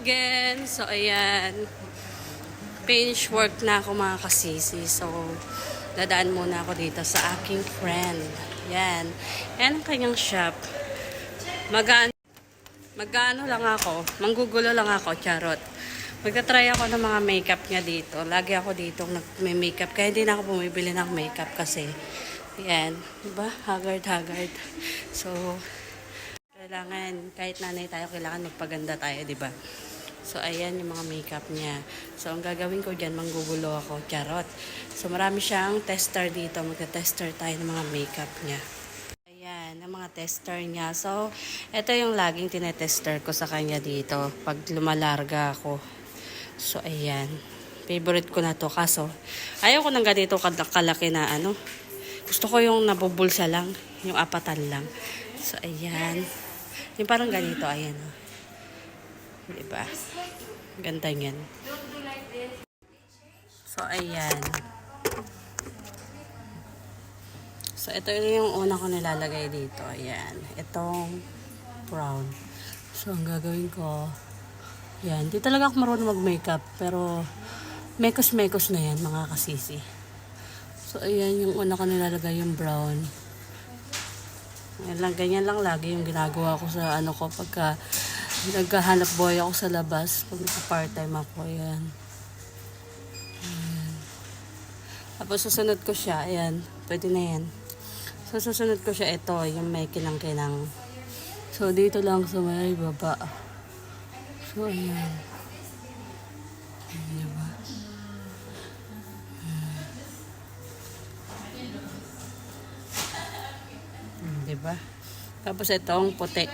again. So, ayan. Finish work na ako mga kasisi. So, dadaan muna ako dito sa aking friend. Yan. Yan ang kanyang shop. Mag-ano lang ako. Manggugulo lang ako. Charot. Magta-try ako ng mga makeup niya dito. Lagi ako dito nag-makeup. Kaya hindi na ako bumibili ng makeup kasi. Yan. Diba? Haggard. So, kailangan, kahit nanay tayo, kailangan magpaganda tayo, diba? So, ayan yung mga makeup niya. So, ang gagawin ko dyan, manggugulo ako. Charot. So, marami siyang tester dito. Magta-tester tayo ng mga makeup niya. Ayan, ang mga tester niya. So, ito yung laging tinetester ko sa kanya dito. Pag lumalarga ako. So, ayan. Favorite ko na to. Kaso, ayaw ko ng ganito kalaki na ano. Gusto ko yung nabubulsa lang. Yung apatan lang. So, ayan. Yung parang ganito, ayan. Diba? Ganda yan. So, ayan. So, ito yung una ko nilalagay dito. Ayan. Itong brown. So, ang gagawin ko, ayan. Di talaga ako marunong mag-makeup. Pero, mekos-mekos na yan, mga kasisi. So, ayan yung una ko nilalagay yung brown. Ayan lang, ganyan lang lagi yung ginagawa ko sa ano ko pagka naghahanap buhay ako sa labas. Pag part-time ako, ayan. Tapos susunod ko siya, ayan, pwede na yan. So susunod ko siya, ito, yung may kinang-kinang. So dito lang sa may baba. So ayan. Ayan, diba? Diba? Tapos itong puti.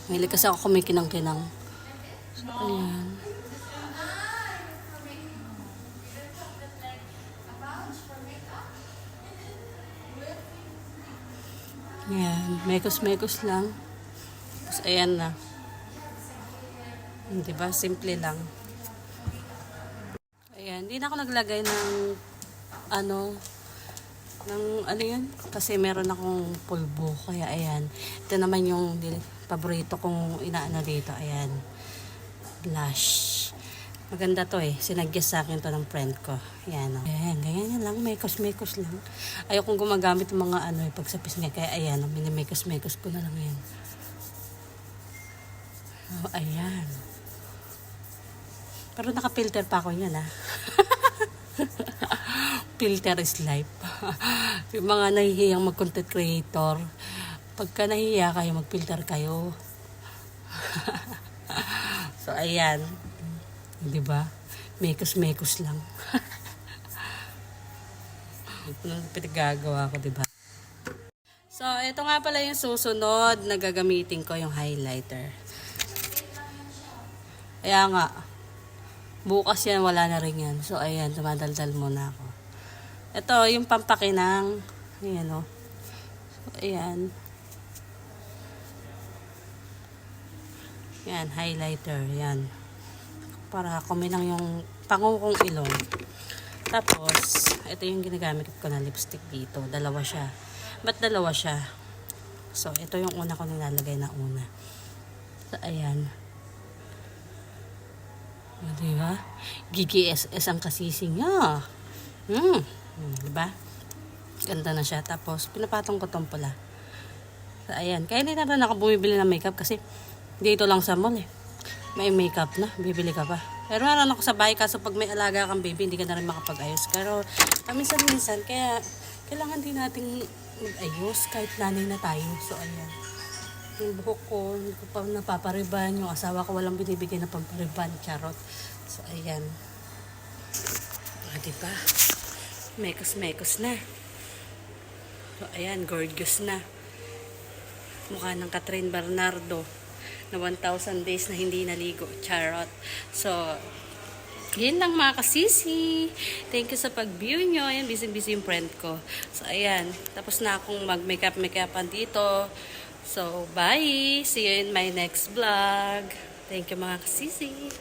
May kasi ako kumikinang-kinang. So, ayan. Ayan. Mekos-mekos lang. Tapos, ayan na. Diba? Simple lang. Ayan. Hindi na ako naglagay ng ano yun? Kasi meron akong pulbo. Kaya, ayan. Ito naman yung paborito kong inaano dito. Ayan. Blush. Maganda to eh. Sinagyas sa akin to ng friend ko. Ayan o. Ayan. Ganyan lang. Mekos-mekos lang. Ayokong gumagamit ng mga ano eh. Pagsapis niya. Kaya ayan. Minimekos-mekos ko na lang yan. Oh, ayan. Pero naka-filter pa ako yan ah. Filter is life. Yung mga nahihiyang mag-content creator, pagka nahihiya kayo, mag-filter kayo. So, ayan. Diba? Mekos-mekos lang. Anong pinagagawa ko, diba? So, ito nga pala yung susunod na gagamitin ko, yung highlighter. Kaya nga, bukas yan, wala na rin yan. So, ayan, tumadaldal muna ako. Ito, yung pampakinang. Ayan o. So, ayan. Yan, highlighter. Yan. Para kuminang yung pangukong ilong. Tapos, ito yung ginagamit ko na lipstick dito. Dalawa siya. Ba't dalawa siya? So, ito yung una ko nilalagay na una. So, ayan. O, diba? GGSS ang kasising niya. Diba? Ganda na siya. Tapos, pinapatong ko tong pula. So, ayan. Kaya hindi na rin ako bumibili ng makeup kasi dito lang sa mall eh. May makeup na. Bibili ka pa. Pero naran ako sa bahay kaso pag may alaga kang baby, hindi ka na rin makapag-ayos. Pero, minsan-minsan, kaya kailangan din nating mag-ayos kahit nanay na tayo. So, ayan. Yung buhok ko, hindi ko pa napapariban. Yung asawa ko walang binibigay na pampariban. Charot. So, ayan. Diba? Mekos-mekos na. So, ayan. Gorgeous na. Mukha ng Catherine Bernardo na 1,000 days na hindi naligo. Charot. So, yun lang mga kasisi. Thank you sa pag-view nyo. Ayan, busy-busy yung friend ko. So, ayan. Tapos na akong mag-makeup-makeupan dito. So, bye! See you in my next vlog. Thank you mga kasisi.